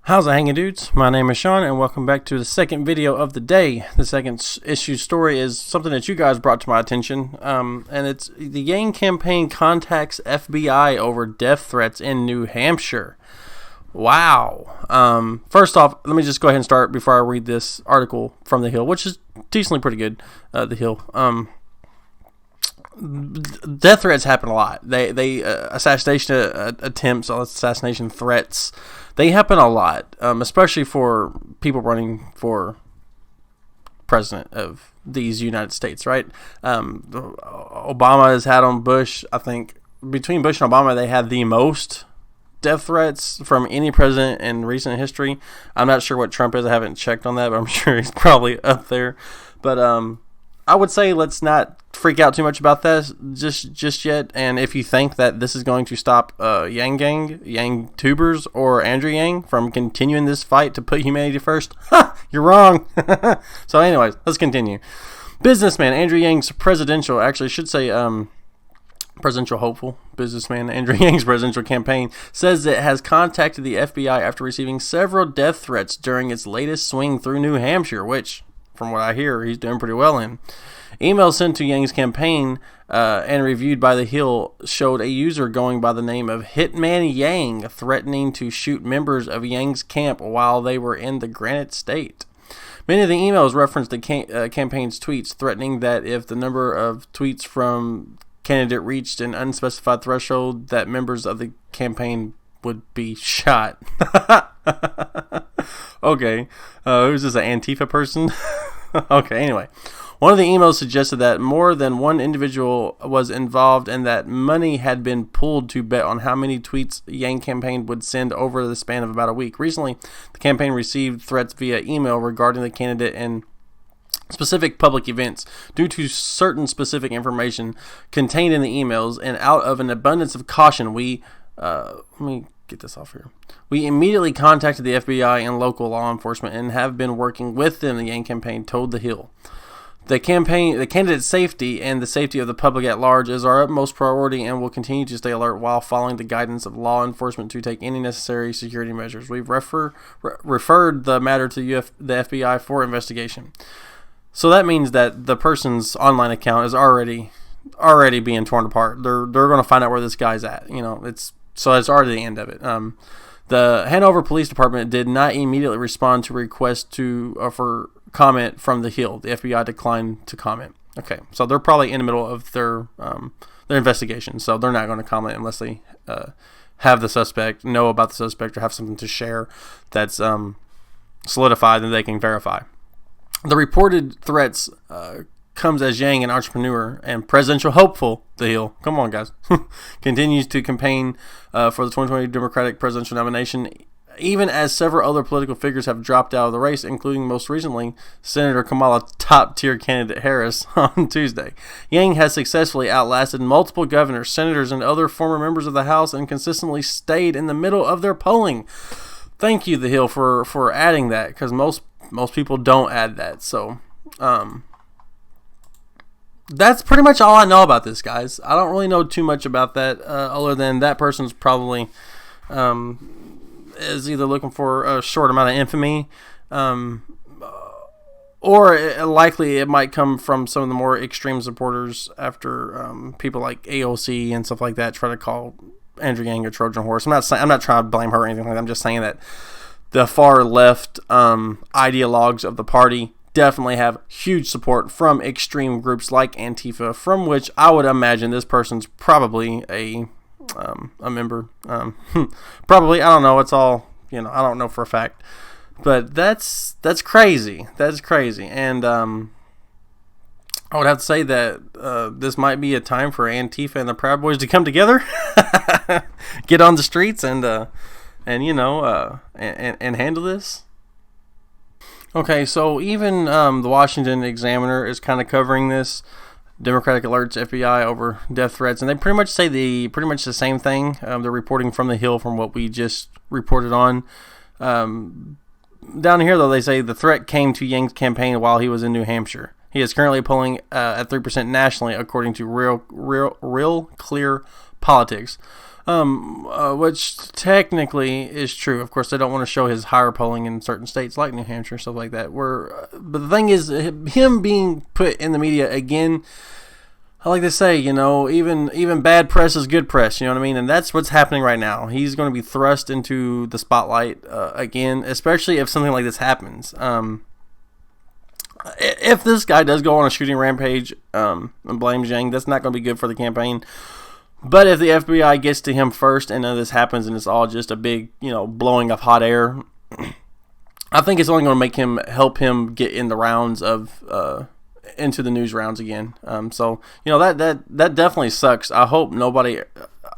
How's it hanging, dudes? My name is Sean, and welcome back to the second video of the day. The second issue story is something that you guys brought to my attention, and it's the Yang campaign contacts FBI over death threats in New Hampshire. Wow. First off, let me just go ahead and start before I read this article from The Hill, which is decently pretty good. The Hill. Death threats happen a lot. Assassination attempts, assassination threats, they happen a lot, especially for people running for president of these United States, right? Obama has had on Bush. I think between Bush and Obama, they had the most death threats from any president in recent history. I'm not sure what Trump is. I haven't checked on that, but I'm sure he's probably up there. But I would say let's not freak out too much about that just yet. And if you think that this is going to stop Yang tubers, or Andrew Yang from continuing this fight to put humanity first, you're wrong. So anyways, let's continue. Businessman Andrew Yang's presidential hopeful businessman Andrew Yang's presidential campaign says it has contacted the FBI after receiving several death threats during its latest swing through New Hampshire, which, from what I hear, he's doing pretty well in. Emails sent to Yang's campaign and reviewed by The Hill showed a user going by the name of HitmanYang threatening to shoot members of Yang's camp while they were in the Granite State. Many of the emails referenced the campaign's tweets, threatening that if the number of tweets from candidate reached an unspecified threshold, that members of the campaign would be shot. Okay. Who's this, an Antifa person? Okay, anyway. One of the emails suggested that more than one individual was involved and that money had been pooled to bet on how many tweets Yang campaign would send over the span of about a week. Recently, the campaign received threats via email regarding the candidate and specific public events due to certain specific information contained in the emails, and out of an abundance of caution, let me get this off here. We immediately contacted the FBI and local law enforcement and have been working with them, the Yang campaign told The Hill. The candidate's safety and the safety of the public at large is our utmost priority, and will continue to stay alert while following the guidance of law enforcement to take any necessary security measures. We've referred the matter to the FBI for investigation. So that means that the person's online account is already being torn apart. They're going to find out where this guy's at. It's already the end of it. The Hanover Police Department did not immediately respond to requests for comment from The Hill. The FBI declined to comment. Okay, so they're probably in the middle of their investigation, so they're not going to comment unless they have the suspect, know about the suspect, or have something to share that's solidified and they can verify. The reported threats comes as Yang, an entrepreneur and presidential hopeful, The Hill, come on guys, continues to campaign for the 2020 Democratic presidential nomination, even as several other political figures have dropped out of the race, including most recently Senator Kamala top-tier candidate Harris on Tuesday. Yang has successfully outlasted multiple governors, senators, and other former members of the House, and consistently stayed in the middle of their polling. Thank you, The Hill, for adding that, because most people don't add that. So that's pretty much all I know about this, guys. I don't really know too much about that, other than that person's probably is either looking for a short amount of infamy, or likely it might come from some of the more extreme supporters after people like AOC and stuff like that try to call Andrew Yang a Trojan horse. I'm not trying to blame her or anything like that. I'm just saying that the far left ideologues of the party definitely have huge support from extreme groups like Antifa, from which I would imagine this person's probably a member. Probably, I don't know. It's all, I don't know for a fact, but that's crazy. That's crazy. And I would have to say that this might be a time for Antifa and the Proud Boys to come together, get on the streets, and handle this. Okay, so even the Washington Examiner is kind of covering this. Democratic alerts FBI over death threats, and they pretty much say the same thing. They're reporting from The Hill from what we just reported on. Down here, though, they say the threat came to Yang's campaign while he was in New Hampshire. He is currently polling at 3% nationally, according to Real Clear Politics. Which technically is true. Of course, they don't want to show his higher polling in certain states like New Hampshire, stuff like that. But the thing is, him being put in the media again, I like to say, you know, even bad press is good press, you know what I mean? And that's what's happening right now. He's going to be thrust into the spotlight again, especially if something like this happens. If this guy does go on a shooting rampage and blames Yang, that's not going to be good for the campaign. But if the FBI gets to him first and then this happens and it's all just a big, you know, blowing of hot air, I think it's only going to help him get in the rounds of into the news rounds again. So you know that definitely sucks. I hope nobody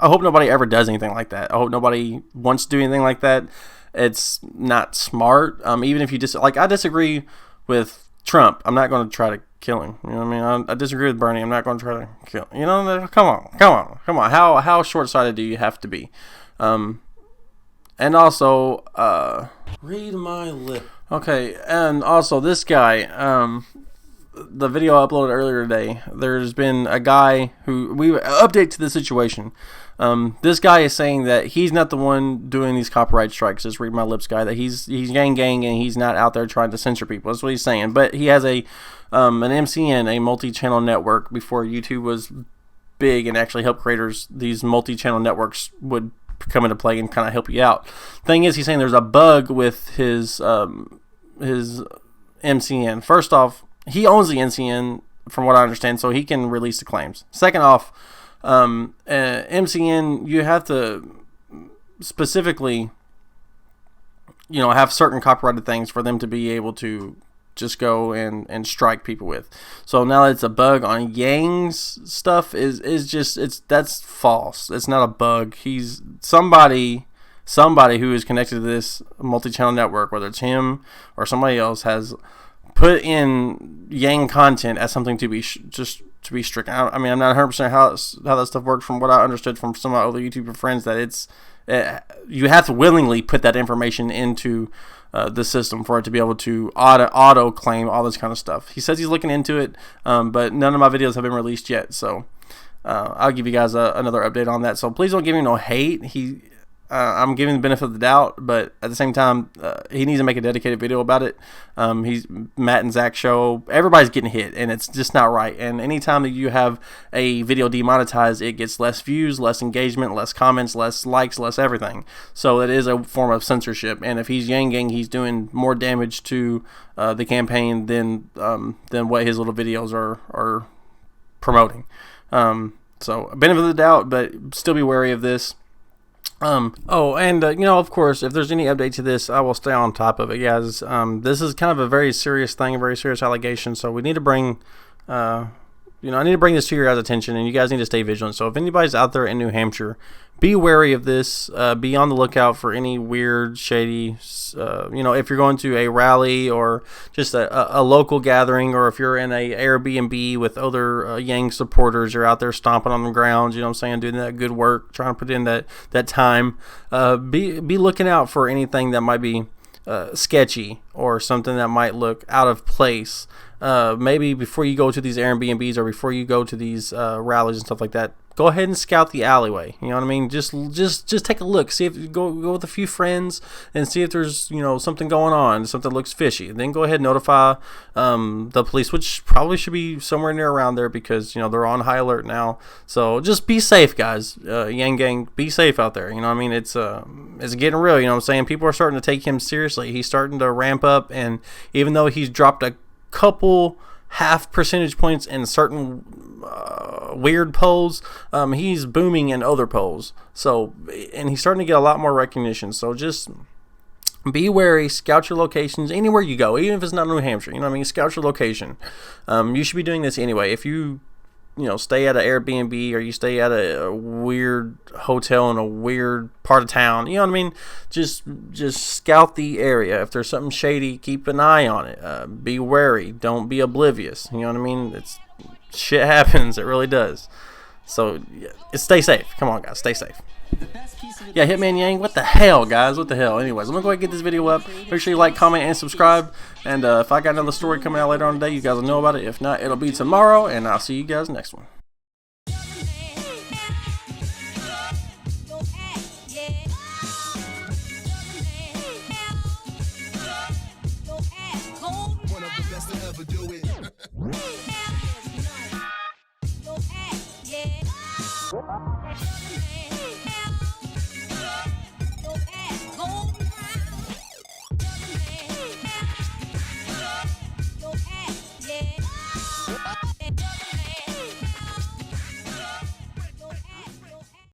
ever does anything like that. I hope nobody wants to do anything like that. It's not smart. Even if you I disagree with Trump, I'm not going to try to kill him. You know what I mean? I disagree with Bernie. I'm not going to try to kill him. You know, come on. How short-sighted do you have to be? And also, read my lip. Okay, and also this guy, the video I uploaded earlier today, there's been a guy who, update to the situation. This guy is saying that he's not the one doing these copyright strikes. Just read my lips, guy. That he's gang and he's not out there trying to censor people. That's what he's saying. But he has an MCN, a multi-channel network. Before YouTube was big and actually helped creators, these multi-channel networks would come into play and kind of help you out. Thing is, he's saying there's a bug with his MCN. First off, he owns the MCN, from what I understand, so he can release the claims. Second off, MCN, you have to specifically, you know, have certain copyrighted things for them to be able to just go and strike people with. So now it's a bug on Yang's stuff that's false. It's not a bug. He's somebody who is connected to this multi-channel network, whether it's him or somebody else, has put in Yang content as something to be to be stricken. I mean, I'm not 100% how that stuff works. From what I understood from some of my other YouTuber friends, that you have to willingly put that information into the system for it to be able to auto claim all this kind of stuff. He says he's looking into it, but none of my videos have been released yet. So I'll give you guys another update on that. So please don't give him no hate. I'm giving the benefit of the doubt, but at the same time, he needs to make a dedicated video about it. He's Matt and Zach show. Everybody's getting hit, and it's just not right. And anytime that you have a video demonetized, it gets less views, less engagement, less comments, less likes, less everything. So it is a form of censorship. And if he's Yang Gang, he's doing more damage to the campaign than what his little videos are promoting. So benefit of the doubt, but still be wary of this. You know, of course, if there's any update to this, I will stay on top of it, guys. This is kind of a very serious thing, a very serious allegation, so we need to bring, I need to bring this to your guys' attention, and you guys need to stay vigilant. So if anybody's out there in New Hampshire, be wary of this. Be on the lookout for any weird, shady, if you're going to a rally or just a local gathering, or if you're in a Airbnb with other Yang supporters, you're out there stomping on the ground, you know what I'm saying, doing that good work, trying to put in that time. Be looking out for anything that might be sketchy or something that might look out of place. Maybe before you go to these Airbnbs or before you go to these rallies and stuff like that, go ahead and scout the alleyway. You know what I mean? Just take a look. See if you go with a few friends and see if there's something going on, something looks fishy. Then go ahead and notify the police, which probably should be somewhere near around there because they're on high alert now. So just be safe, guys. Yang Gang, be safe out there. You know what I mean? It's getting real. You know what I'm saying? People are starting to take him seriously. He's starting to ramp up, and even though he's dropped a couple half percentage points in certain weird polls, he's booming in other polls. So, and he's starting to get a lot more recognition. So just be wary, scout your locations anywhere you go, even if it's not New Hampshire. You know what I mean? Scout your location. You should be doing this anyway. If you stay at an Airbnb or you stay at a weird hotel in a weird part of town, you know what I mean? Just scout the area. If there's something shady, keep an eye on it. Be wary. Don't be oblivious. You know what I mean? Shit happens. It really does. So stay safe. Come on, guys. Stay safe. Yeah, HitmanYang, what the hell, guys? What the hell? Anyways, I'm going to go ahead and get this video up. Make sure you like, comment, and subscribe. And if I got another story coming out later on today, you guys will know about it. If not, it'll be tomorrow, and I'll see you guys next one. never do it.